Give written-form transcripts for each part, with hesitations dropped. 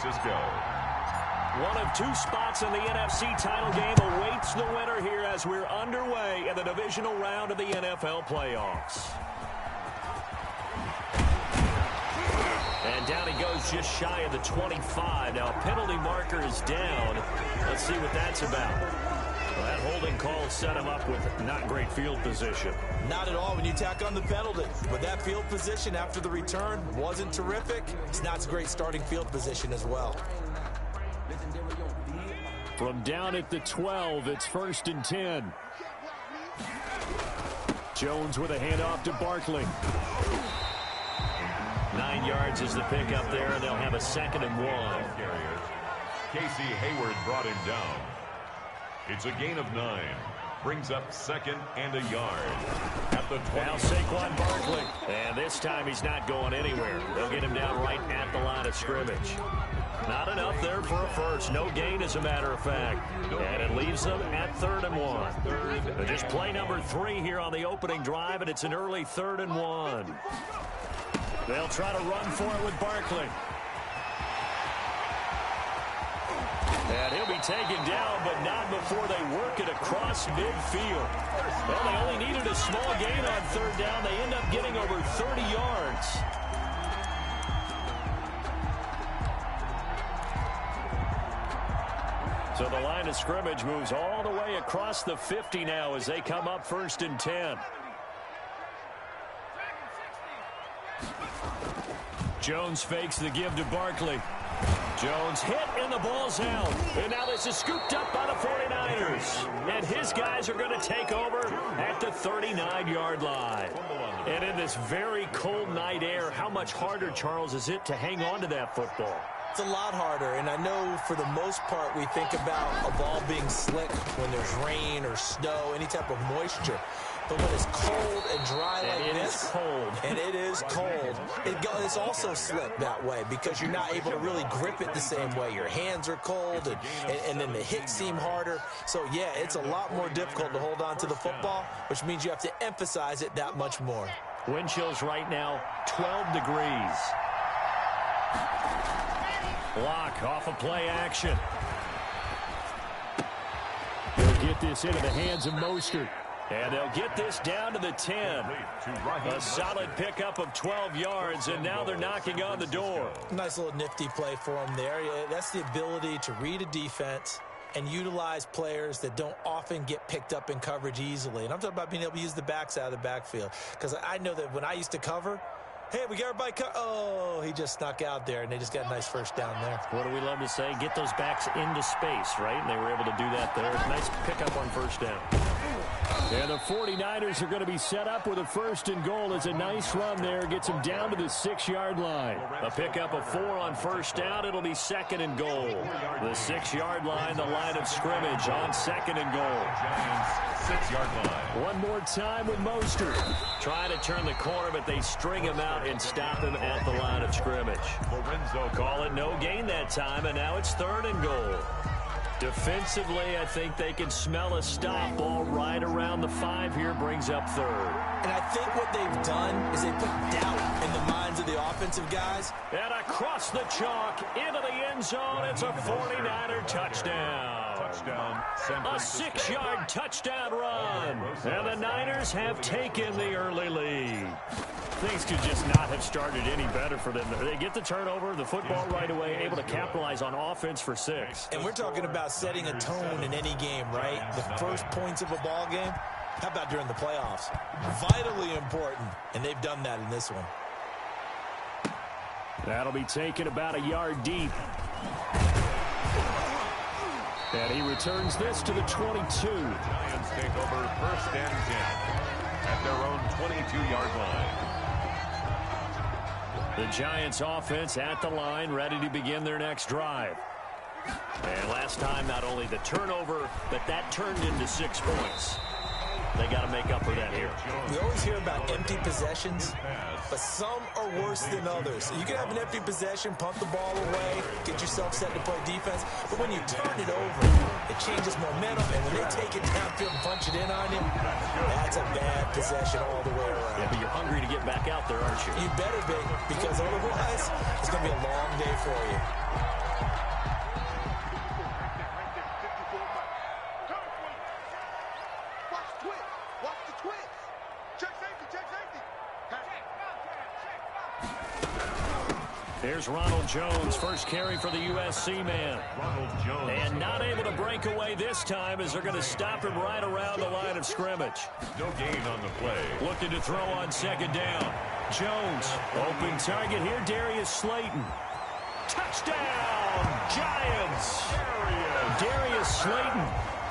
Cisco. One of two spots in the NFC title game awaits the winner here as we're underway in the divisional round of the NFL playoffs. And down he goes just shy of the 25. Now a penalty marker is down. Let's see what that's about. Well, that holding call set him up with not great field position. Not at all when you tack on the penalty. But that field position after the return wasn't terrific. It's not a great starting field position as well. From down at the 12, it's 1st and 10. Jones with a handoff to Barkley. 9 yards is the pickup there, and they'll have a 2nd and 1. Casey Hayward brought him down. It's a gain of 9. Brings up 2nd and a yard. At the 20. Now Saquon Barkley. And this time he's not going anywhere. They'll get him down right at the line of scrimmage. Not enough there for a first. No gain, as a matter of fact. And it leaves them at 3rd and 1. They're just play number 3 here on the opening drive, and it's an early 3rd and 1. They'll try to run for it with Barkley. And he'll be taken down, but not before they work it across midfield. Well, they only needed a small gain on 3rd down. They end up getting over 30 yards. So the line of scrimmage moves all the way across the 50 now as they come up 1st and 10. Jones fakes the give to Barkley. Jones hit and the ball's out. And now this is scooped up by the 49ers. And his guys are going to take over at the 39-yard line. And in this very cold night air, how much harder, Charles, is it to hang on to that football? It's a lot harder, and I know for the most part we think about a ball being slick when there's rain or snow, any type of moisture. But when it's cold and dry like this, and it is cold, it's also slick that way because you're not able to really grip it the same way. Your hands are cold, and then the hits seem harder. So, yeah, it's a lot more difficult to hold on to the football, which means you have to emphasize it that much more. Wind chills right now, 12 degrees. Block off of play action. They'll get this into the hands of Mostert. And they'll get this down to the 10. A solid pickup of 12 yards, and now they're knocking on the door. Nice little nifty play for them there. That's the ability to read a defense and utilize players that don't often get picked up in coverage easily. And I'm talking about being able to use the backs out of the backfield. Because I know that when I used to cover, hey, we got everybody oh, he just snuck out there, and they just got a nice first down there. What do we love to say? Get those backs into space, right? And they were able to do that there. Nice pickup on 1st down. And the 49ers are going to be set up with a 1st and goal. It's a nice run there. Gets them down to the 6-yard line. A pickup of 4 on 1st down. It'll be 2nd and goal. The 6-yard line, the line of scrimmage on 2nd and goal. Giants 6-yard line. One more time with Mostert. Trying to turn the corner, but they string him out and stop him at the line of scrimmage. Lorenzo call it no gain that time, and now it's 3rd and goal. Defensively, I think they can smell a stop ball right around the 5 here, brings up 3rd. And I think what they've done is they put doubt in the minds of the offensive guys. And across the chalk, into the end zone, it's a 49er touchdown. A 6-yard touchdown run. And the Niners have taken the early lead. Things could just not have started any better for them. They get the turnover, the football right away, able to capitalize on offense for 6. And we're talking about setting a tone in any game, right? The first points of a ball game. How about during the playoffs? Vitally important, and they've done that in this one. That'll be taken about a yard deep. And he returns this to the 22. Giants take over 1st and 10 at their own 22-yard line. The Giants offense at the line, ready to begin their next drive. And last time, not only the turnover, but that turned into 6 points. They got to make up for that here. We always hear about empty possessions, but some are worse than others. You can have an empty possession, punt the ball away, get yourself set to play defense, but when you turn it over, it changes momentum, and when they take it downfield and punch it in on you, that's a bad possession all the way around. Yeah, but you're hungry to get back out there, aren't you? You better be, because otherwise, it's going to be a long day for you. Here's Ronald Jones, first carry for the USC man. Ronald Jones. And not able to break away this time as they're going to stop him right around the line of scrimmage. No gain on the play. Looking to throw on second down. Jones, open target here, Darius Slayton. Touchdown, Giants! Darius Slayton,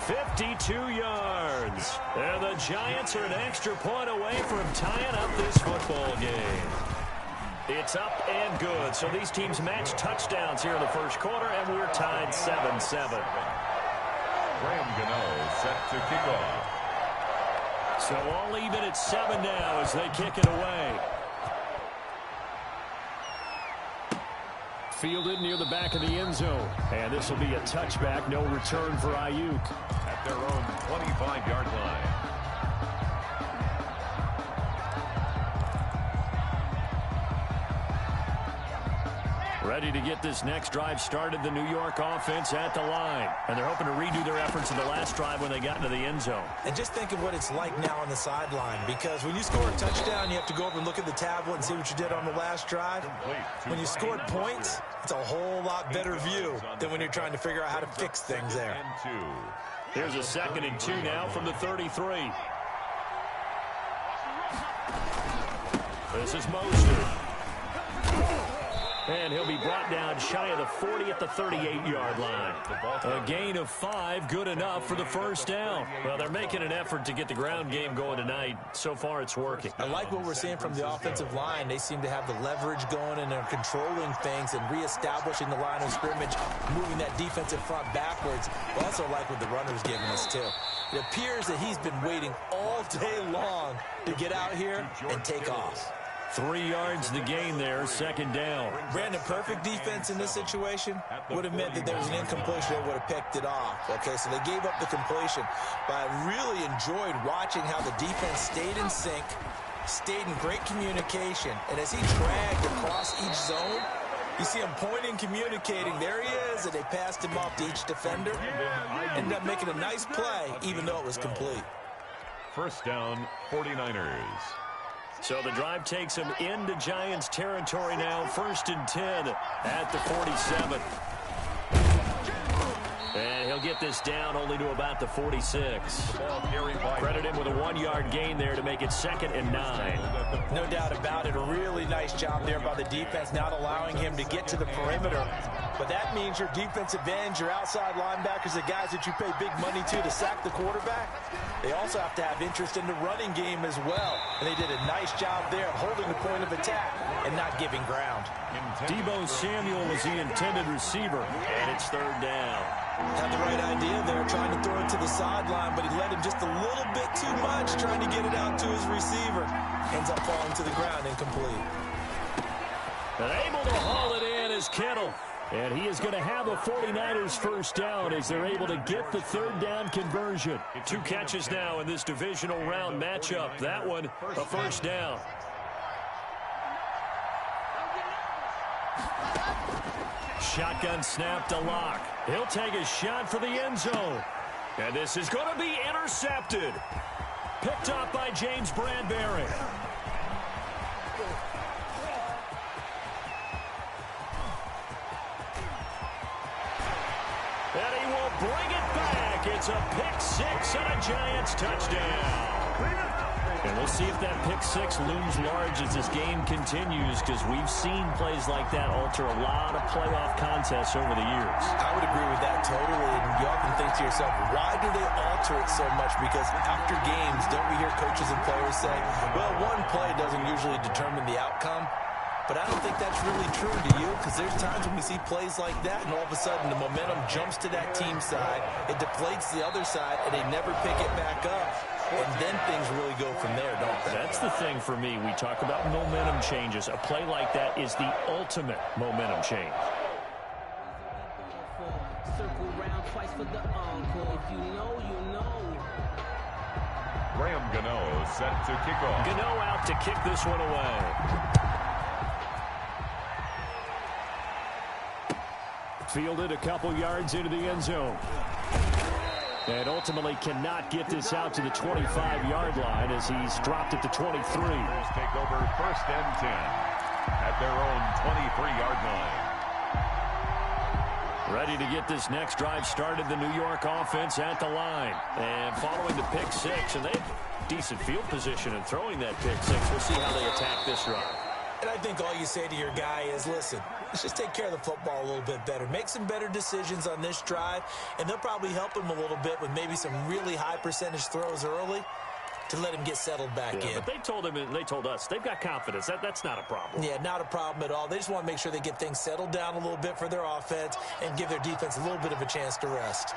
52 yards. And the Giants are an extra point away from tying up this football game. It's up and good. So these teams match touchdowns here in the first quarter, and we're tied 7-7. Graham Gano set to kick off. So all even at 7 now as they kick it away. Fielded near the back of the end zone. And this will be a touchback. No return for Ayuk. At their own 25-yard line. Ready to get this next drive started, the New York offense at the line. And they're hoping to redo their efforts in the last drive when they got into the end zone. And just think of what it's like now on the sideline, because when you score a touchdown, you have to go over and look at the tablet and see what you did on the last drive. When you scored points, it's a whole lot better view than when you're trying to figure out how to fix things there. Here's a 2nd and 2 now from the 33. This is Mostert. And he'll be brought down shy of the 40 at the 38-yard line. A gain of 5, good enough for the first down. Well, they're making an effort to get the ground game going tonight. So far, it's working. I like what we're seeing from the offensive line. They seem to have the leverage going, and they're controlling things and reestablishing the line of scrimmage, moving that defensive front backwards. I also like what the runner's giving us, too. It appears that he's been waiting all day long to get out here and take off. 3 yards the gain there, 2nd down. Brandon, perfect defense in this situation would have meant that there was an incompletion that would have picked it off. Okay, so they gave up the completion. But I really enjoyed watching how the defense stayed in sync, stayed in great communication. And as he dragged across each zone, you see him pointing, communicating. There he is, and they passed him off to each defender. Ended up making a nice play, even though it was complete. First down, 49ers. So the drive takes him into Giants territory now. 1st and 10 at the 47. And he'll get this down only to about the 46. Credit him with a 1-yard gain there to make it 2nd and 9. No doubt about it. A really nice job there by the defense, not allowing him to get to the perimeter. But that means your defensive ends, your outside linebackers, the guys that you pay big money to sack the quarterback, they also have to have interest in the running game as well. And they did a nice job there of holding the point of attack and not giving ground. Deebo Samuel was the intended receiver, and it's 3rd down. Had the right idea there, trying to throw it to the sideline, but he led him just a little bit too much, trying to get it out to his receiver. Ends up falling to the ground, incomplete. And able to haul it in is Kittle. And he is going to have a 49ers first down as they're able to get the 3rd down conversion. 2 catches now in this divisional round matchup. That one, a first down. Shotgun snap to Locke. He'll take a shot for the end zone. And this is going to be intercepted. Picked up by James Bradbury. And he will bring it back. It's a pick 6 and a Giants touchdown. And we'll see if that pick 6 looms large as this game continues, because we've seen plays like that alter a lot of playoff contests over the years. I would agree with that totally. And you often think to yourself, why do they alter it so much? Because after games, don't we hear coaches and players say, well, one play doesn't usually determine the outcome. But I don't think that's really true, do you? Because there's times when we see plays like that, and all of a sudden the momentum jumps to that team side, it deflates the other side, and they never pick it back up. And then things really go from there, don't they? That's the thing for me. We talk about momentum changes. A play like that is the ultimate momentum change. Circle round twice for the encore. If you know, you know. Graham Gano set to kick off. Gano out to kick this one away. Fielded a couple yards into the end zone. And ultimately cannot get this out to the 25-yard line as he's dropped at the 23. Take over 1st and 10. at their own 23-yard line. Ready to get this next drive started, the New York offense at the line. And following the pick six, and they have decent field position in throwing that pick six. We'll see how they attack this drive. And I think all you say to your guy is, listen, let's just take care of the football a little bit better. Make some better decisions on this drive, and they'll probably help him a little bit with maybe some really high percentage throws early to let him get settled back in. But they told him, and they told us, they've got confidence. That's not a problem. Yeah, not a problem at all. They just want to make sure they get things settled down a little bit for their offense and give their defense a little bit of a chance to rest.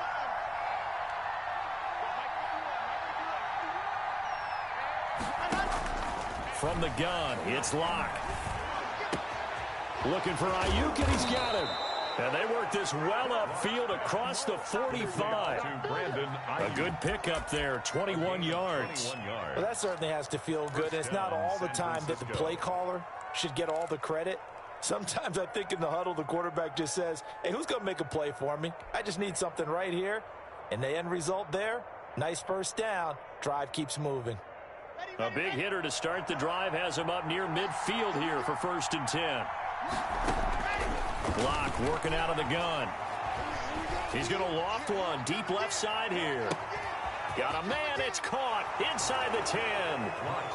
From the gun, it's Locke. Looking for Ayuk, and he's got him. And they work this well upfield across the 45. A good pickup there, 21 yards. Well, that certainly has to feel good. And it's not all the time that the play caller should get all the credit. Sometimes I think in the huddle, the quarterback just says, hey, who's going to make a play for me? I just need something right here. And the end result there, nice first down. Drive keeps moving. A big hitter to start the drive has him up near midfield here for 1st and 10. Locke working out of the gun. He's going to loft one deep left side here. Got a man, it's caught inside the 10.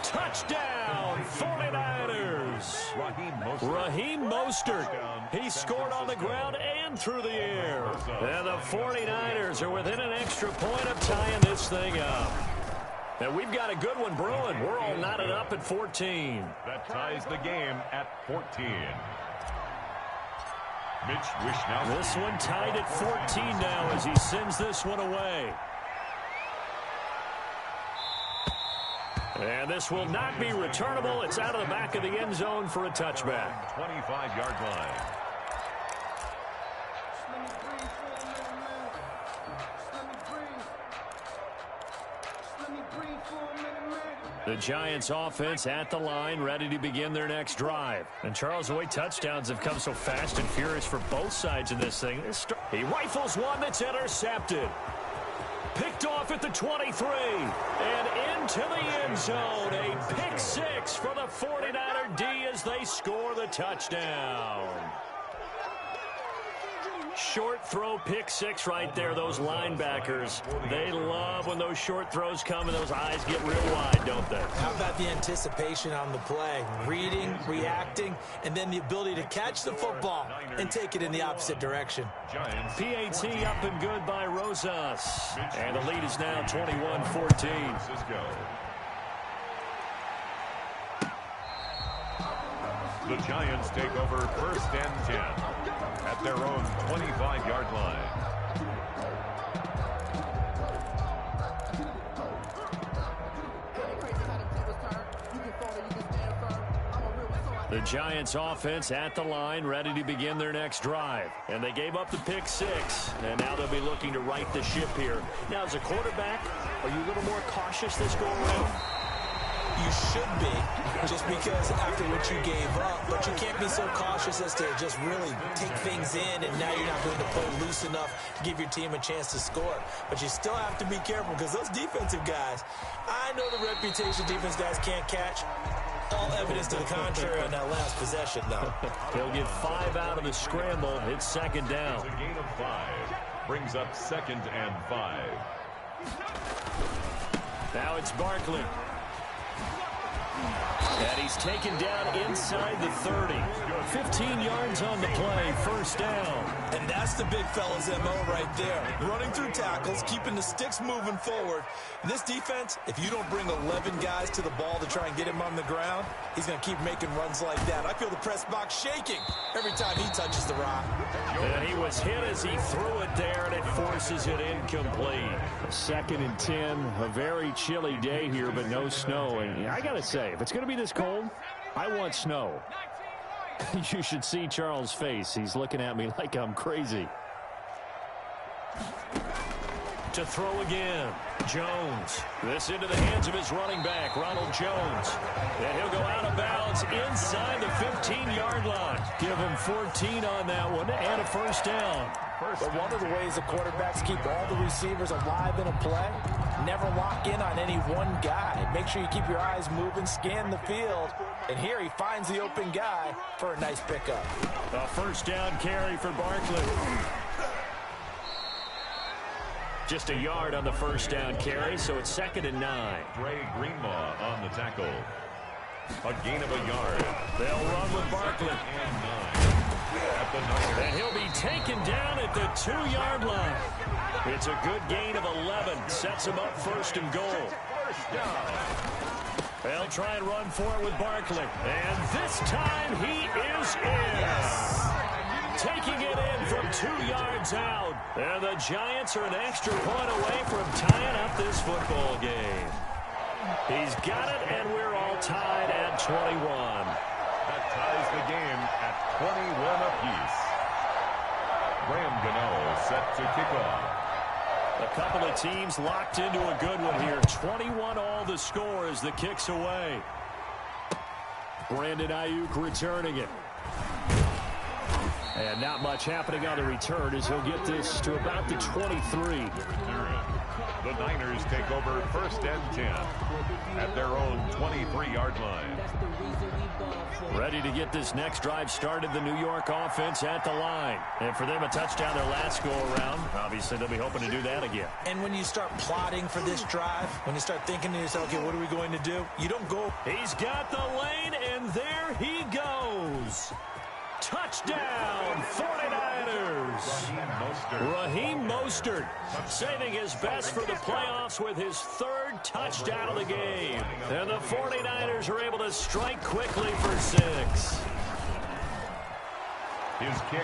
Touchdown, 49ers. Raheem Mostert. He scored on the ground and through the air. And the 49ers are within an extra point of tying this thing up. And we've got a good one brewing. We're all knotted up at 14. That ties the game at 14. This one tied at 14 now as he sends this one away. And this will not be returnable. It's out of the back of the end zone for a touchback. 25-yard line. The Giants offense at the line, ready to begin their next drive. And Charles, the way touchdowns have come so fast and furious for both sides in this thing. He rifles one that's intercepted. Picked off at the 23. And into the end zone. A pick six for the 49er D as they score the touchdown. Short throw pick six right there. Those linebackers, they love when those short throws come and those eyes get real wide, don't they? How about the anticipation on the play? Reading, reacting, and then the ability to catch the football and take it in the opposite direction. PAT up and good by Rosas. And the lead is now 21-14. The Giants take over 1st and 10 at their own 25-yard line. The Giants offense at the line, ready to begin their next drive. And they gave up the pick six, and now they'll be looking to right the ship here. Now, as a quarterback, are you a little more cautious this go around? You should be, just because after what you gave up, but you can't be so cautious as to just really take things in, and now you're not going to play loose enough to give your team a chance to score. But you still have to be careful because those defensive guys, I know the reputation defense guys can't catch. All evidence to the contrary on that last possession, though. He'll get 5 out of the scramble. It's 2nd down. It's a gain of 5. Brings up 2nd and 5. Now it's Barkley. And he's taken down inside the 30. 15 yards on the play, 1st down. And that's the big fella's MO right there. Running through tackles, keeping the sticks moving forward. And this defense, if you don't bring 11 guys to the ball to try and get him on the ground, he's going to keep making runs like that. I feel the press box shaking every time he touches the rock. And he was hit as he threw it there, and it forces it incomplete. 2nd and 10, a very chilly day here, but no snow. And I got to say, if it's going to be this cold, I want snow. You should see Charles' face. He's looking at me like I'm crazy. To throw again. Jones. This into the hands of his running back, Ronald Jones. And he'll go out of bounds inside the 15-yard line. Give him 14 on that one and a first down. But one of the ways the quarterbacks keep all the receivers alive in a play, never lock in on any one guy. Make sure you keep your eyes moving, scan the field. And here he finds the open guy for a nice pickup. A first down carry for Barkley. Just a yard on the first down carry, so it's 2nd and 9. Dre Greenlaw on the tackle. A gain of a yard. They'll run with Barkley. And he'll be taken down at the 2-yard line. It's a good gain of 11. Sets him up 1st and goal. First down. They'll try and run for it with Barkley. And this time he is in. Taking it in from 2 yards out. And the Giants are an extra point away from tying up this football game. He's got it, and we're all tied at 21. That ties the game at 21 apiece. Graham Gano set to kick off. A couple of teams locked into a good one here. 21 all the score as the kick's away. Brandon Ayuk returning it. And not much happening on the return as he'll get this to about the 23. The Niners take over 1st and 10 at their own 23-yard line. Ready to get this next drive started, the New York offense at the line. And for them, a touchdown their last go-around. Obviously, they'll be hoping to do that again. And when you start plotting for this drive, when you start thinking to yourself, okay, what are we going to do? You don't go. He's got the lane, and there he goes. Touchdown, 49ers. Raheem Mostert saving his best for the playoffs with his 3rd touchdown of the game. And the 49ers are able to strike quickly for 6.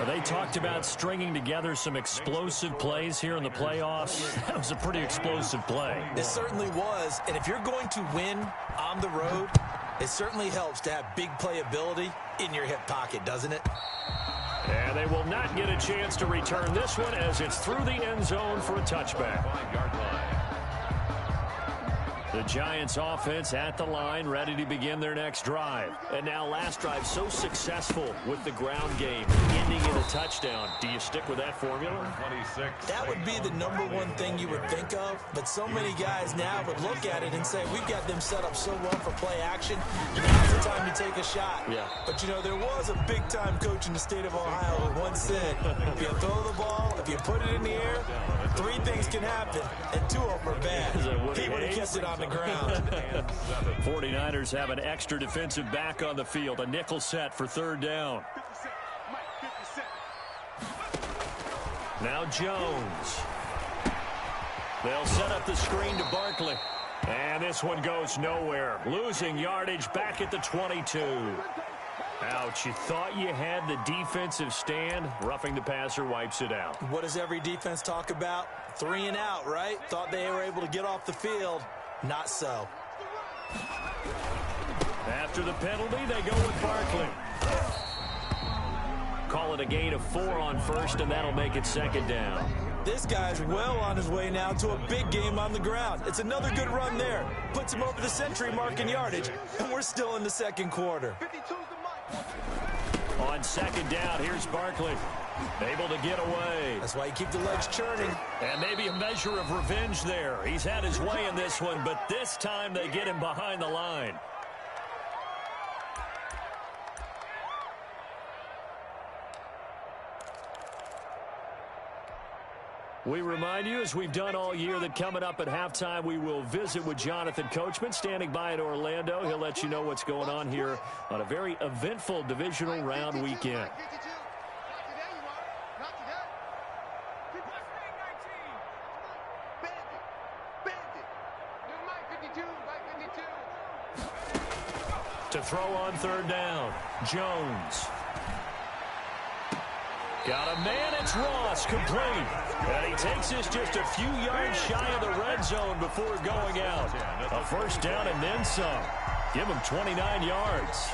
They talked about stringing together some explosive plays here in the playoffs. That was a pretty explosive play. It certainly was. And if you're going to win on the road, it certainly helps to have big playability in your hip pocket, doesn't it? And they will not get a chance to return this one as it's through the end zone for a touchback. 5-yard line. The Giants offense at the line, ready to begin their next drive. And now last drive so successful with the ground game, ending in a touchdown. Do you stick with that formula? 26. That would be the #1 thing you would think of, but so many guys now would look at it and say, we've got them set up so well for play action, now's the time to take a shot. Yeah. But, you know, there was a big-time coach in the state of Ohio who once said, if you throw the ball, if you put it in the air, 3 things can happen, and 2 of them are bad. He would have kept it on the ground. 49ers have an extra defensive back on the field. A nickel set for 3rd down. Now Jones. They'll set up the screen to Barkley. And this one goes nowhere. Losing yardage back at the 22. Ouch, you thought you had the defensive stand. Roughing the passer wipes it out. What does every defense talk about? 3 and out, right? Thought they were able to get off the field. Not so. After the penalty, they go with Barkley. Call it a gain of 4 on 1st, and that'll make it 2nd down. This guy's well on his way now to a big game on the ground. It's another good run there. Puts him over the century mark in yardage, and we're still in the 2nd quarter. On 2nd down, here's Barkley. Able to get away. That's why you keep the legs churning. And maybe a measure of revenge there. He's had his way in this one, but this time they get him behind the line. We remind you, as we've done all year, that coming up at halftime, we will visit with Jonathan Coachman, standing by in Orlando. He'll let you know what's going on here on a very eventful divisional round weekend. To throw on 3rd down, Jones. Got a man, it's Ross, complete. And he takes this just a few yards shy of the red zone before going out. A 1st down and then some. Give him 29 yards.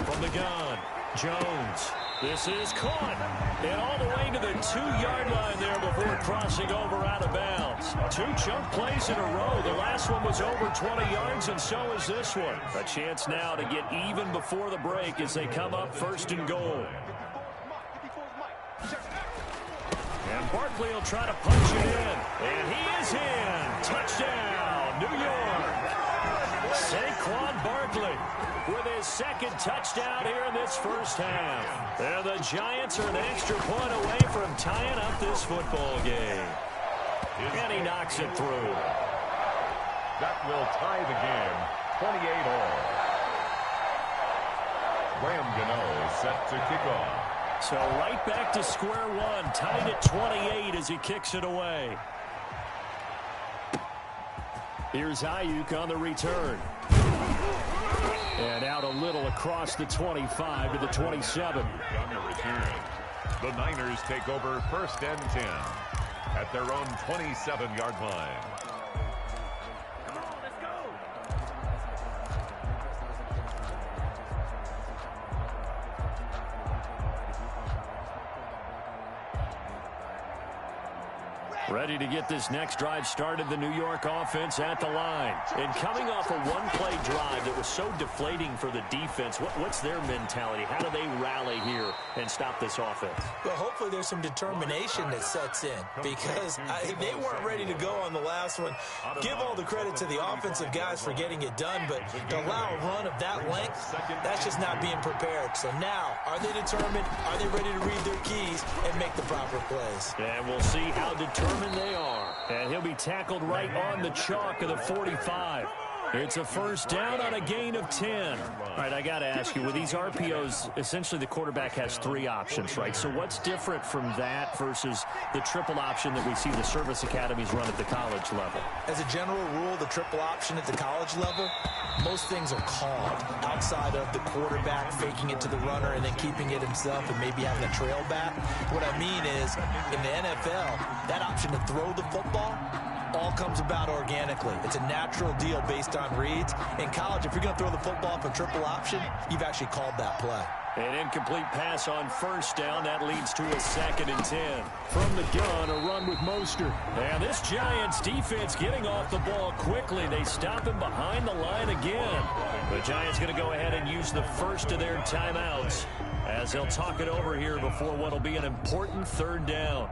From the gun, Jones. This is caught. And all the way to the 2-yard line there before crossing over out of bounds. 2 chunk plays in a row. The last one was over 20 yards, and so is this one. A chance now to get even before the break as they come up 1st and goal. And Barkley will try to punch it in. And he is in. Touchdown, New York. Saquon Barkley with his 2nd touchdown here in this first half. And the Giants are an extra point away from tying up this football game. And he knocks it through. That will tie the game, 28-all. Graham Gano is set to kick off. So right back to square one, tied at 28 as he kicks it away. Here's Ayuk on the return. And out a little across the 25 to the 27. On the return, the Niners take over 1st and 10 at their own 27-yard line. Ready to get this next drive started, the New York offense at the line. And coming off a one-play drive that was so deflating for the defense, what's their mentality? How do they rally here and stop this offense? Well, hopefully there's some determination that sets in because they weren't ready to go on the last one. Give all the credit to the offensive guys for getting it done, but to allow a run of that length, that's just not being prepared. So now, are they determined? Are they ready to read their keys and make the proper plays? And we'll see how determined they are. And he'll be tackled right on the chalk of the 45. It's a 1st down on a gain of 10. All right, I got to ask you, with these RPOs, essentially the quarterback has 3 options, right? So what's different from that versus the triple option that we see the service academies run at the college level? As a general rule, the triple option at the college level, most things are called outside of the quarterback faking it to the runner and then keeping it himself and maybe having a trail back. What I mean is, in the NFL, that option to throw the football all comes about organically. It's a natural deal based on reads. In college, if you're going to throw the football up a triple option, you've actually called that play. An incomplete pass on 1st down. That leads to a 2nd and 10. From the gun, a run with Mostert. And this Giants defense getting off the ball quickly. They stop him behind the line again. The Giants going to go ahead and use the first of their timeouts as they'll talk it over here before what will be an important 3rd down.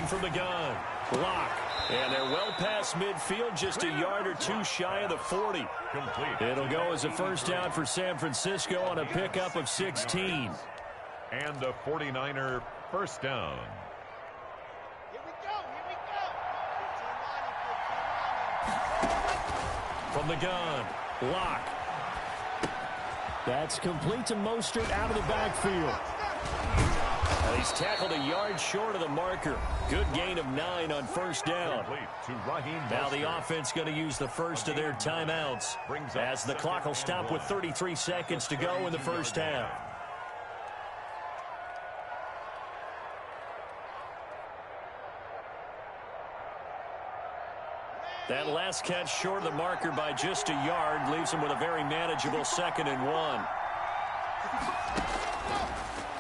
From the gun, block, and they're well past midfield, just a yard or 2 shy of the 40. Complete. It'll go as a 1st down for San Francisco on a pickup of 16. And a 49er 1st down. Here we go. From the gun, block. That's complete to Mostert out of the backfield. He's tackled a yard short of the marker. Good gain of 9 on 1st down. Now the offense going to use the first of their timeouts as the clock will stop with 33 seconds to go in the 1st half. That last catch short of the marker by just a yard leaves him with a very manageable 2nd and 1.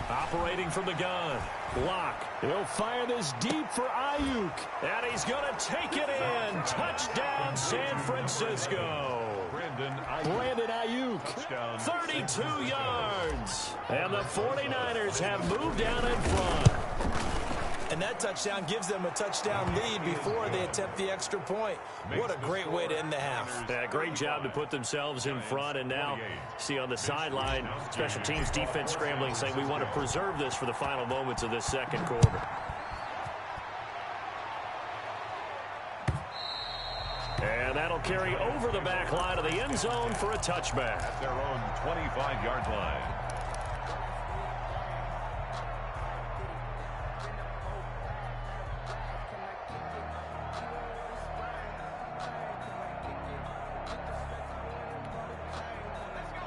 Operating from the gun. Block. He'll fire this deep for Ayuk. And he's going to take it in. Touchdown, San Francisco. Brandon Ayuk. 32 yards. And the 49ers have moved down in front. And that touchdown gives them a touchdown lead before they attempt the extra point. What a great way to end the half. Yeah, great job to put themselves in front. And now, see on the sideline, special teams defense scrambling, saying we want to preserve this for the final moments of this 2nd quarter. And that'll carry over the back line of the end zone for a touchback. At their own 25-yard line.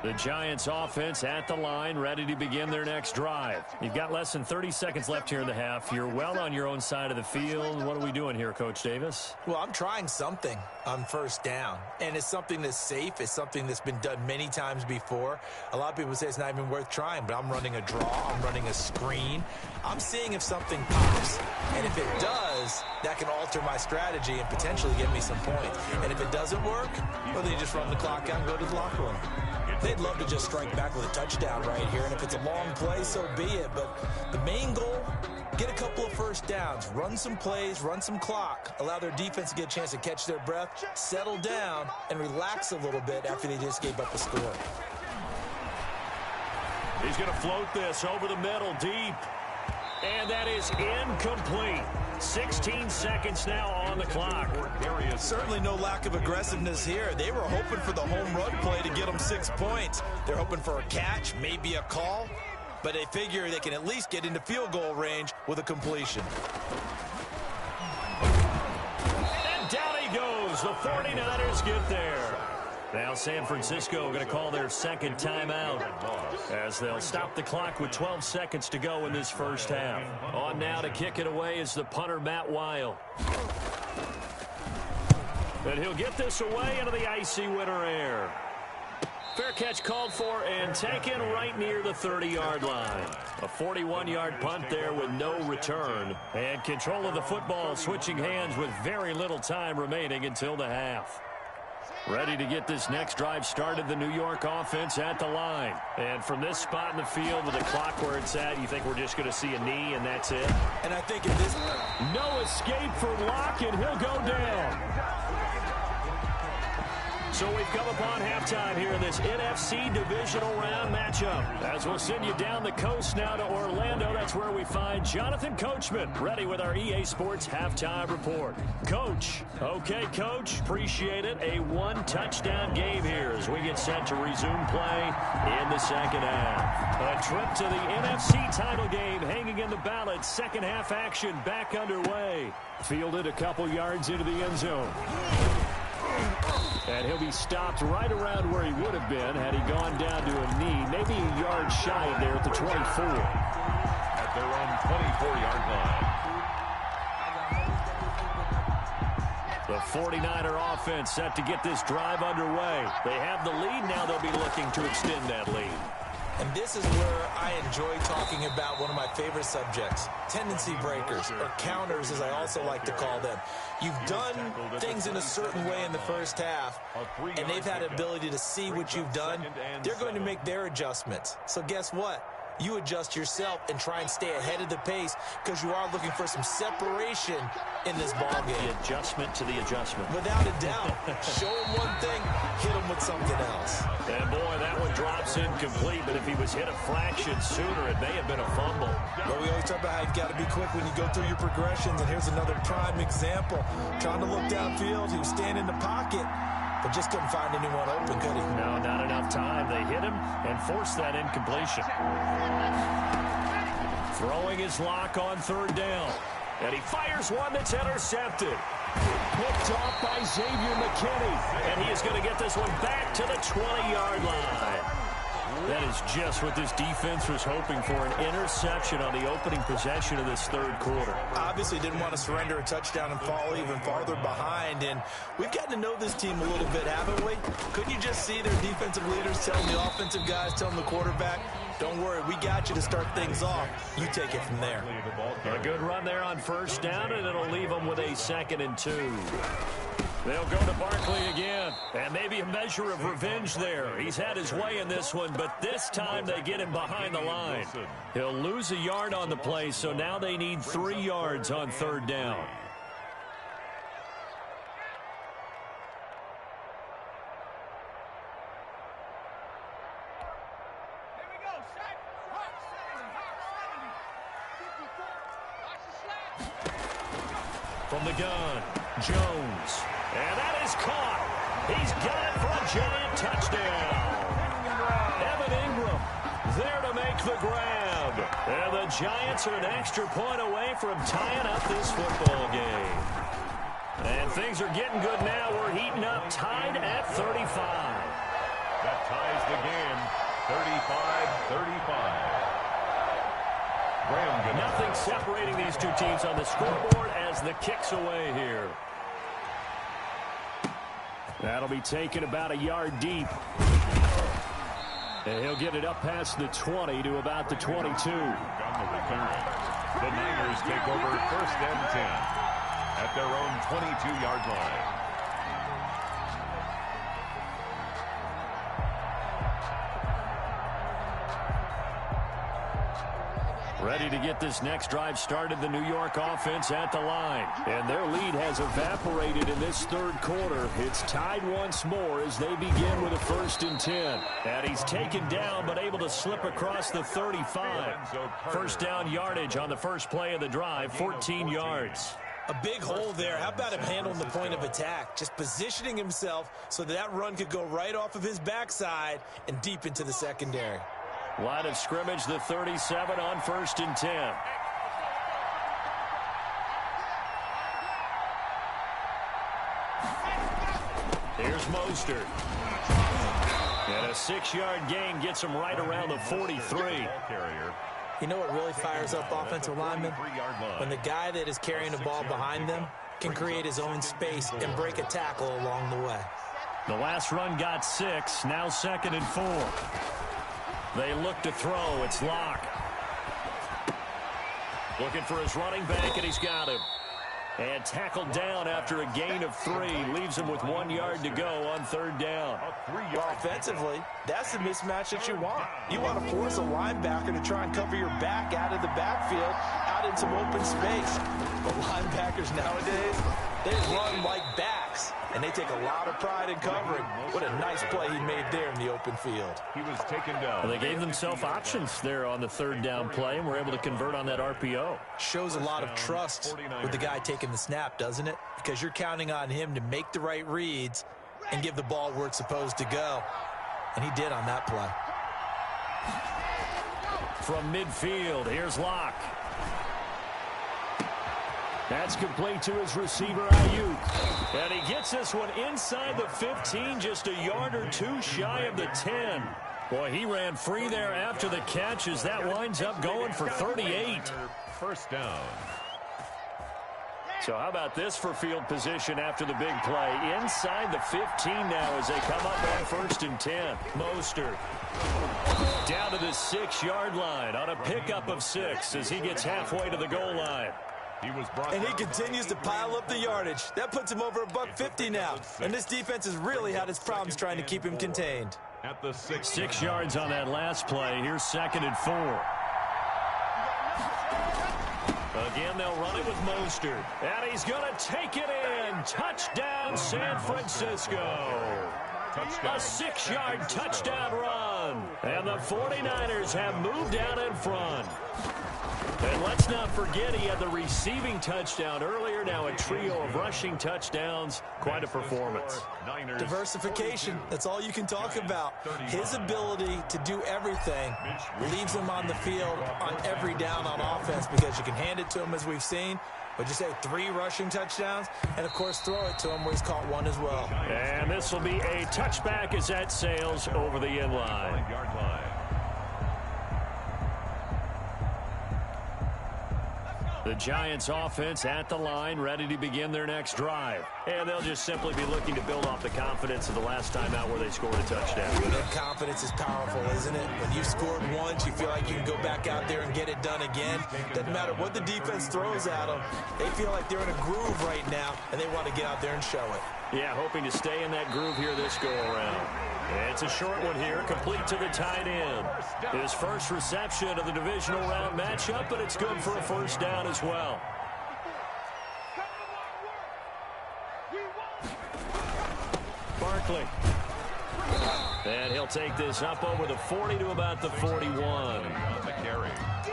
The Giants offense at the line, ready to begin their next drive. You've got less than 30 seconds left here in the half. You're well on your own side of the field. What are we doing here, Coach Davis? Well, I'm trying something on first down, and it's something that's safe. It's something that's been done many times before. A lot of people say it's not even worth trying, but I'm running a draw. I'm running a screen. I'm seeing if something pops, and if it does, that can alter my strategy and potentially get me some points. And if it doesn't work, well, then you just run the clock out and go to the locker room. They'd love to just strike back with a touchdown right here, and if it's a long play, so be it. But the main goal, get a couple of first downs, run some plays, run some clock, allow their defense to get a chance to catch their breath, settle down, and relax a little bit after they just gave up a score. He's going to float this over the middle, deep. And that is incomplete. 16 seconds now on the clock. Certainly no lack of aggressiveness here. They were hoping for the home run play to get them 6 points. They're hoping for a catch, maybe a call, but they figure they can at least get into field goal range with a completion. And down he goes. The 49ers get there. Now San Francisco going to call their second timeout as they'll stop the clock with 12 seconds to go in this first half. On now to kick it away is the punter, Matt Weil. And he'll get this away into the icy winter air. Fair catch called for and taken right near the 30-yard line. A 41-yard punt there with no return. And control of the football switching hands with very little time remaining until the half. Ready to get this next drive started, the New York offense at the line. And from this spot in the field with the clock where it's at, you think we're just going to see a knee and that's it? And I think if this... No escape for Locke, and he'll go down. So we've come upon halftime here in this NFC divisional round matchup. As we'll send you down the coast now to Orlando, that's where we find Jonathan Coachman, ready with our EA Sports halftime report. Coach. Okay, Coach. Appreciate it. A one-touchdown game here as we get set to resume play in the second half. A trip to the NFC title game hanging in the balance. Second half action back underway. Fielded a couple yards into the end zone. And he'll be stopped right around where he would have been had he gone down to a knee, maybe a yard shy of there at the 24. At their own 24-yard line. The 49er offense set to get this drive underway. They have the lead. Now they'll be looking to extend that lead. And this is where I enjoy talking about one of my favorite subjects, tendency breakers, or counters as I also like to call them. You've done things in a certain way in the first half, and they've had the ability to see what you've done. They're going to make their adjustments. So guess what? You adjust yourself and try and stay ahead of the pace because you are looking for some separation in this ball game. The adjustment to the adjustment. Without a doubt. Show him one thing, hit him with something else. And boy, that one drops incomplete, but if he was hit a fraction sooner, it may have been a fumble. But we always talk about how you've got to be quick when you go through your progressions, and here's another prime example. Trying to look downfield, he was standing in the pocket, but just couldn't find anyone open, could he? No, not enough time. They hit him and forced that incompletion. Throwing his lock on third down. And he fires one that's intercepted. Picked off by Xavier McKinney. And he is going to get this one back to the 20-yard line. That is just what this defense was hoping for, an interception on the opening possession of this third quarter. Obviously didn't want to surrender a touchdown and fall even farther behind, and we've gotten to know this team a little bit, haven't we? Couldn't you just see their defensive leaders telling the offensive guys, telling the quarterback, don't worry, we got you to start things off. You take it from there. A good run there on first down, and it'll leave them with a 2nd and 2. They'll go to Barkley again, and maybe a measure of revenge there. He's had his way in this one, but this time they get him behind the line. He'll lose a yard on the play, so now they need 3 yards on third down. From the gun, Jones. And that is caught. He's got it for a giant touchdown. Evan Ingram there to make the grab. And the Giants are an extra point away from tying up this football game. And things are getting good now. We're heating up, tied at 35. That ties the game 35-35. Nothing separating these two teams on the scoreboard as the kick's away here. That'll be taken about a yard deep. And he'll get it up past the 20 to about the 22. On the return. The Niners take over 1st and 10 at their own 22-yard line. Ready to get this next drive started, the New York offense at the line. And their lead has evaporated in this third quarter. It's tied once more as they begin with a 1st and 10. And he's taken down but able to slip across the 35. First down yardage on the first play of the drive, 14 yards. A big hole there. How about him handling the point of attack? Just positioning himself so that run could go right off of his backside and deep into the secondary. Line of scrimmage, the 37 on 1st and 10. Here's Mostert. And a 6-yard gain gets him right around the 43. You know what really fires up offensive linemen? When the guy that is carrying the ball behind them can create his own space and break a tackle along the way. The last run got 6, now 2nd and 4. They look to throw. It's Locke. Looking for his running back, and he's got him. And tackled down after a gain of 3. Leaves him with 1 yard to go on 3rd down. Well, offensively, that's the mismatch that you want. You want to force a linebacker to try and cover your back out of the backfield, out in some open space. But linebackers nowadays, they run like backs, and they take a lot of pride in covering. What a nice play he made there in the open field. He was taken down. Well, they gave themselves options there on the 3rd down play, and were able to convert on that RPO. Shows a lot of trust with the guy taking the snap, doesn't it? Because you're counting on him to make the right reads and give the ball where it's supposed to go. And he did on that play. From midfield, here's Locke. That's complete to his receiver, Ayuk. And he gets this one inside the 15, just a yard or 2 shy of the 10. Boy, he ran free there after the catch as that winds up going for 38. First down. So how about this for field position after the big play? Inside the 15 now as they come up on 1st and 10. Mostert down to the 6-yard line on a pickup of 6 as he gets halfway to the goal line. And he continues to pile up the yardage. That puts him over $150 now. And this defense has really had its problems trying to keep him contained. At the 6 yards on that last play. Here's 2nd and 4. Again, they'll run it with Mostert. And he's going to take it in. Touchdown, San Francisco. A 6-yard touchdown run. And the 49ers have moved out in front. And let's not forget he had the receiving touchdown earlier. Now a trio of rushing touchdowns. Quite a performance. Diversification. That's all you can talk about. His ability to do everything leaves him on the field on every down on offense because you can hand it to him as we've seen. But you say 3 rushing touchdowns, and of course throw it to him where he's caught 1 as well. And this will be a touchback as that sails over the end line. The Giants offense at the line, ready to begin their next drive. And they'll just simply be looking to build off the confidence of the last time out where they scored a touchdown. That confidence is powerful, isn't it? When you've scored once, you feel like you can go back out there and get it done again. Doesn't matter what the defense throws at them. They feel like they're in a groove right now, and they want to get out there and show it. Yeah, hoping to stay in that groove here this go-around. It's a short one here, complete to the tight end. His first reception of the divisional round matchup, but it's good for a first down as well. Barkley. And he'll take this up over the 40 to about the 41.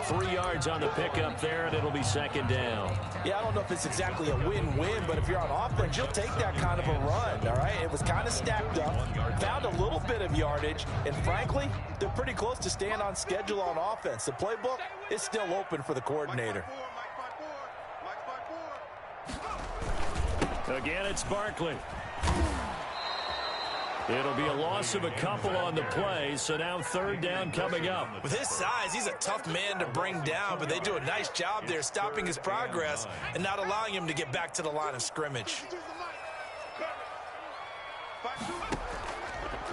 3 yards on the pickup there, and it'll be 2nd down. Yeah, I don't know if it's exactly a win-win, but if you're on offense, you'll take that kind of a run, all right? It was kind of stacked up, found a little bit of yardage, and frankly, they're pretty close to staying on schedule on offense. The playbook is still open for the coordinator. Again, it's Barkley. It'll be a loss of a couple on the play, so now third down coming up. With his size, he's a tough man to bring down, but they do a nice job there stopping his progress and not allowing him to get back to the line of scrimmage.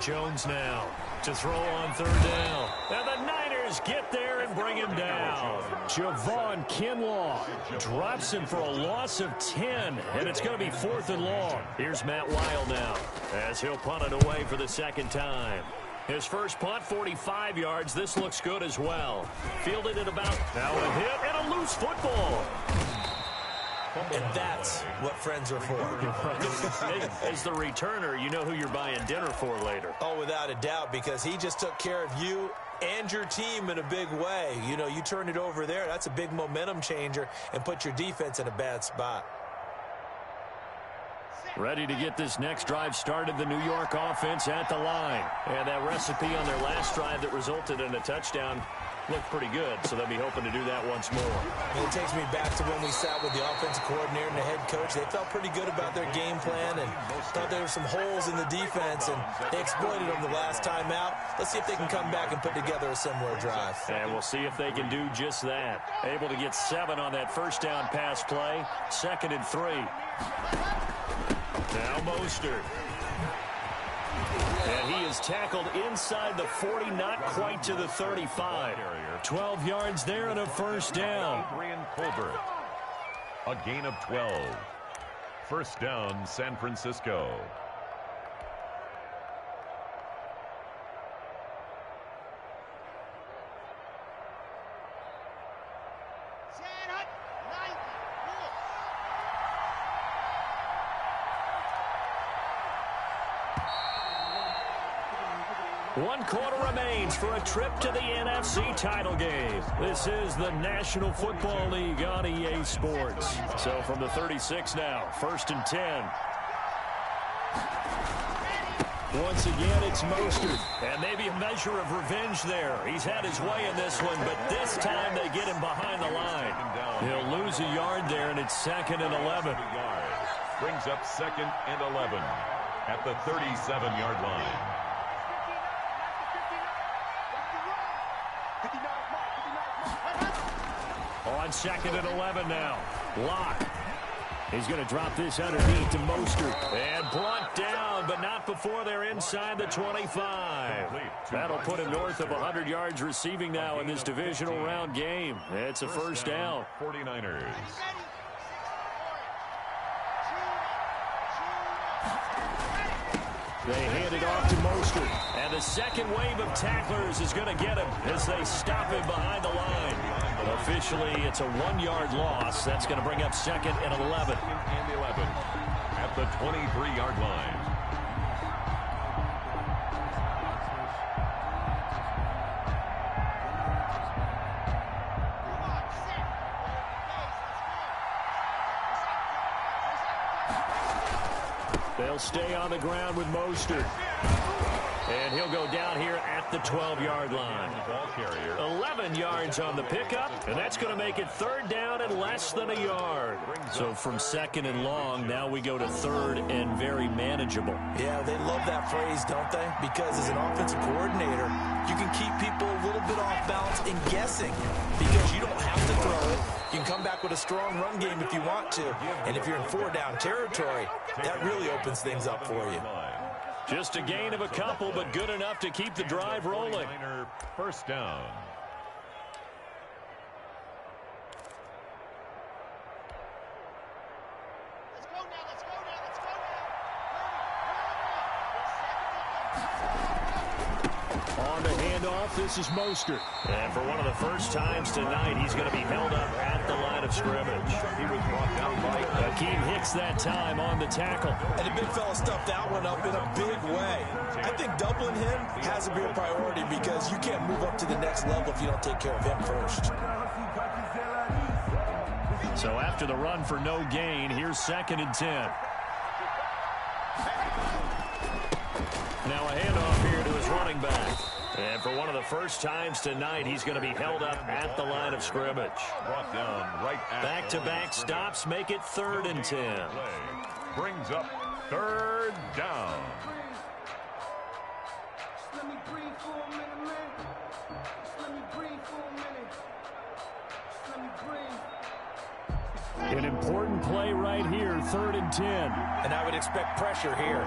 Jones now to throw on third down. And the Niners get there and bring him down. Javon Kinlaw drops him for a loss of 10, and it's going to be 4th and long. Here's Matt Weil now as he'll punt it away for the second time. His first punt, 45 yards. This looks good as well. Fielded at about, now a hit and a loose football. And that's what friends are for. As the returner, you know who you're buying dinner for later. Oh, without a doubt, because he just took care of you and your team in a big way. You know, you turn it over there, that's a big momentum changer and put your defense in a bad spot. Ready to get this next drive started, the New York offense at the line. And that recipe on their last drive that resulted in a touchdown looked pretty good, so they'll be hoping to do that once more. And it takes me back to when we sat with the offensive coordinator and the head coach. They felt pretty good about their game plan and thought there were some holes in the defense, and they exploited them the last time out. Let's see if they can come back and put together a similar drive. And we'll see if they can do just that. Able to get 7 on that first down pass play. 2nd and 3. Now Mostert. And he is tackled inside the 40, not quite to the 35. 12 yards there and a first down. Adrian Colbert. A gain of 12. First down, San Francisco. One quarter remains for a trip to the NFC title game. This is the National Football League on EA Sports. So from the 36 now, 1st and 10. Once again, it's Mostert. And maybe a measure of revenge there. He's had his way in this one, but this time they get him behind the line. He'll lose a yard there, and it's 2nd and 11. Brings up 2nd and 11 at the 37-yard line. On 2nd and 11 now. Locke. He's going to drop this underneath to Mostert. And brought down, but not before they're inside the 25. That'll put him north of 100 yards receiving now in this divisional round game. It's a first down. 49ers. They hand it off to Mostert. And the second wave of tacklers is going to get him as they stop him behind the line. Officially, it's a 1-yard loss. That's going to bring up 2nd and 11. 2nd and 11 at the 23-yard line. They'll stay on the ground with Mostert. And he'll go down here at the 12-yard line. 11 yards on the pickup, and that's going to make it 3rd down and less than a yard. So from 2nd and long, now we go to 3rd and very manageable. Yeah, they love that phrase, don't they? Because as an offensive coordinator, you can keep people a little bit off balance and guessing because you don't have to throw it. You can come back with a strong run game if you want to. And if you're in 4-down territory, that really opens things up for you. Just a gain of a couple, but good enough to keep the drive rolling. First down. Let's go now, let's go now, let's go now. On the handoff, this is Mostert. And for one of the first times tonight, he's going to be held up at the line of scrimmage. He was brought down by Akeem Hicks that time on the tackle. And the big fella stuffed that one up in a big way. I think doubling him has to be a priority because you can't move up to the next level if you don't take care of him first. So after the run for no gain, here's 2nd and 10. Now a handoff here to his running back. And for one of the first times tonight, he's going to be held up at the line of scrimmage. brought down right at Back-to-back stops make it 3rd and 10. Brings up 3rd down. let me breathe for a minute, man. Just let me breathe for a minute. Just let me breathe. An important play right here, 3rd and 10. And I would expect pressure here.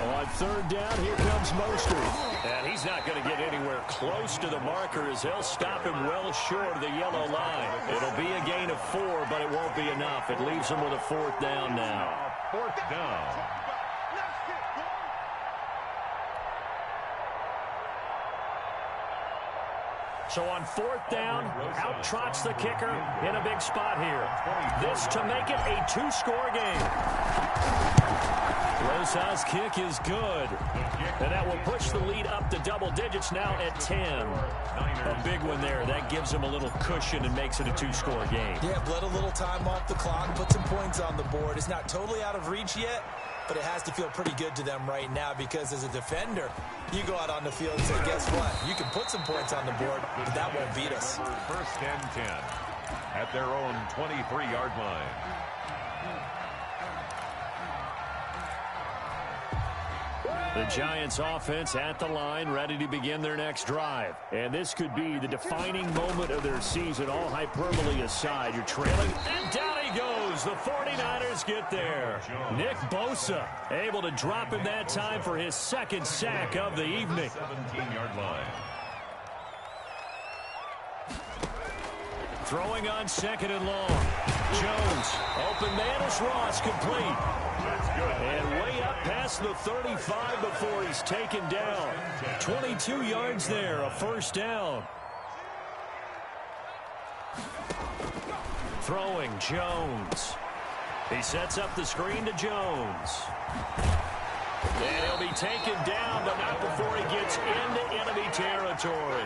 On 3rd down, here comes Mostert. And he's not going to get anywhere close to the marker as they'll stop him well short of the yellow line. It'll be a gain of 4, but it won't be enough. It leaves him with a 4th down now. 4th down. So on 4th down, out trots the kicker in a big spot here. This to make it a 2-score game. Rosas' kick is good. And that will push the lead up to double digits now at 10. A big one there. That gives them a little cushion and makes it a 2-score game. Yeah, bled a little time off the clock, put some points on the board. It's not totally out of reach yet, but it has to feel pretty good to them right now because as a defender, you go out on the field and say, guess what? You can put some points on the board, but that won't beat us. 1st and 10 at their own 23-yard line. The Giants offense at the line, ready to begin their next drive. And this could be the defining moment of their season, all hyperbole aside. You're trailing, and down he goes. The 49ers get there. Nick Bosa able to drop him that time for his 2nd sack of the evening. 17-yard line. Throwing on 2nd and long. Jones, open man is Ross, complete. And way up past the 35 before he's taken down. 22 yards there, a 1st down. Throwing, Jones. He sets up the screen to Jones. And he'll be taken down, but not before he gets into enemy territory.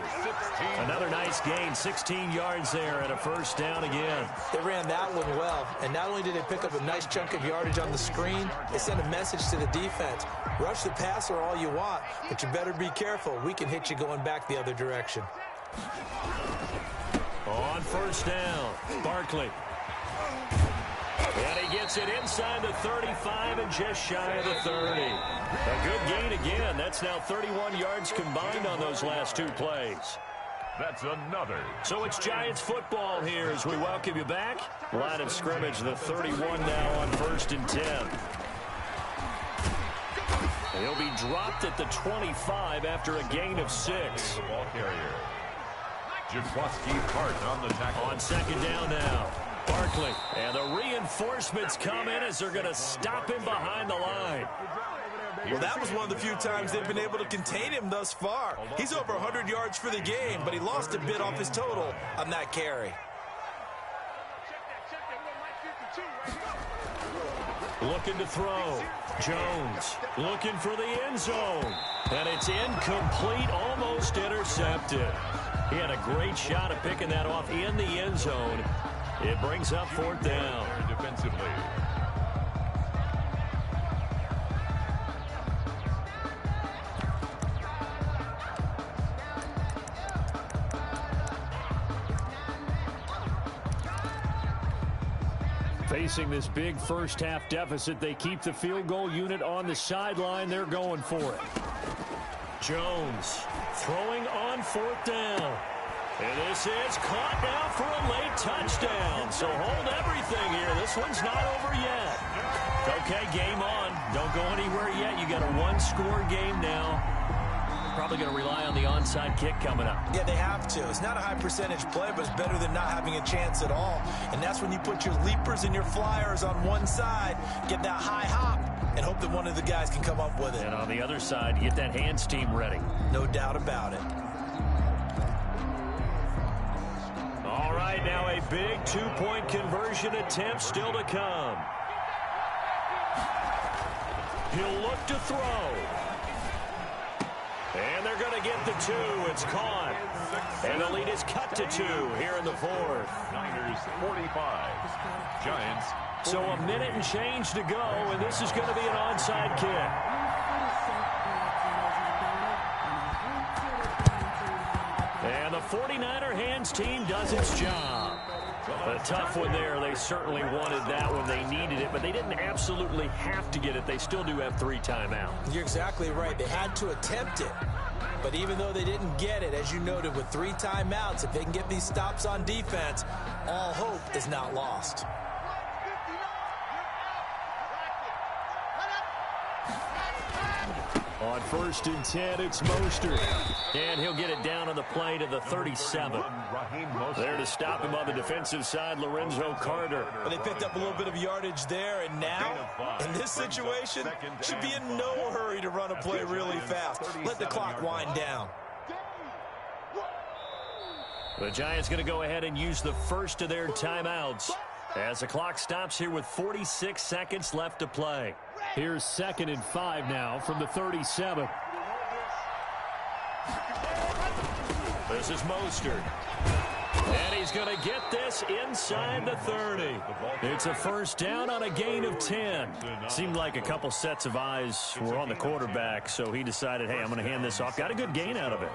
Another nice gain, 16 yards there and a 1st down again. They ran that one well, and not only did they pick up a nice chunk of yardage on the screen, they sent a message to the defense. Rush the passer all you want, but you better be careful. We can hit you going back the other direction. On 1st down, Barkley. And he gets it inside the 35 and just shy of the 30. A good gain again. That's now 31 yards combined on those last 2 plays. That's another. So it's Giants football here as we welcome you back. Line of scrimmage, the 31 now on 1st and 10. He'll be dropped at the 25 after a gain of 6. Ball carrier. Jaquaski Hart on the tackle. On 2nd down now. Barkley, and the reinforcements come in as they're going to stop him behind the line. Well, that was one of the few times they've been able to contain him thus far. He's over 100 yards for the game, but he lost a bit off his total on that carry. Looking to throw. Jones looking for the end zone. And it's incomplete, almost intercepted. He had a great shot at picking that off in the end zone. It brings up 4th down. Defensively. Facing this big first-half deficit, they keep the field goal unit on the sideline. They're going for it. Jones throwing on 4th down. And this is caught now for a late touchdown. So hold everything here. This one's not over yet. Okay, game on. Don't go anywhere yet. You got a 1-score game now. Probably going to rely on the onside kick coming up. Yeah, they have to. It's not a high percentage play, but it's better than not having a chance at all. And that's when you put your leapers and your flyers on one side, get that high hop, and hope that one of the guys can come up with it. And on the other side, get that hands team ready. No doubt about it. All right, now a big 2-point conversion attempt still to come. He'll look to throw. And they're going to get the 2. It's caught. And the lead is cut to 2 here in the 4th. Niners 45. Giants 40. So a minute and change to go, and this is going to be an onside kick. And the 49er hands team does its job. A tough one there. They certainly wanted that when they needed it, but they didn't absolutely have to get it. They still do have 3 timeouts. You're exactly right. They had to attempt it. But even though they didn't get it, as you noted, with 3 timeouts, if they can get these stops on defense, all hope is not lost. On 1st and 10, it's Mostert. And he'll get it down on the play to the 37. There to stop him on the defensive side, Lorenzo Carter. But they picked up a little bit of yardage there, and now, in this situation, should be in no hurry to run a play really fast. Let the clock wind down. The Giants going to go ahead and use the first of their timeouts as the clock stops here with 46 seconds left to play. Here's 2nd and 5 now from the 37. This is Mostert. And he's going to get this inside the 30. It's a first down on a gain of 10. Seemed like a couple sets of eyes were on the quarterback, so he decided, hey, I'm going to hand this off. Got a good gain out of it.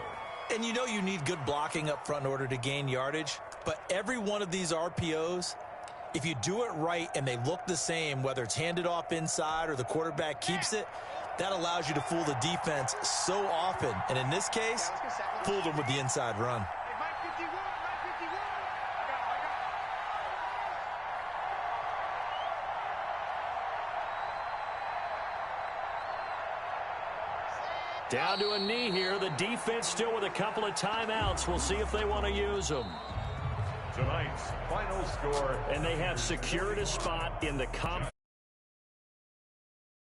And you know you need good blocking up front in order to gain yardage, but every one of these RPOs, if you do it right and they look the same, whether it's handed off inside or the quarterback keeps it, that allows you to fool the defense so often. And in this case, fooled them with the inside run. Down to a knee here. The defense still with a couple of timeouts. We'll see if they want to use them. Tonight's final score. And they have secured a spot in the conference.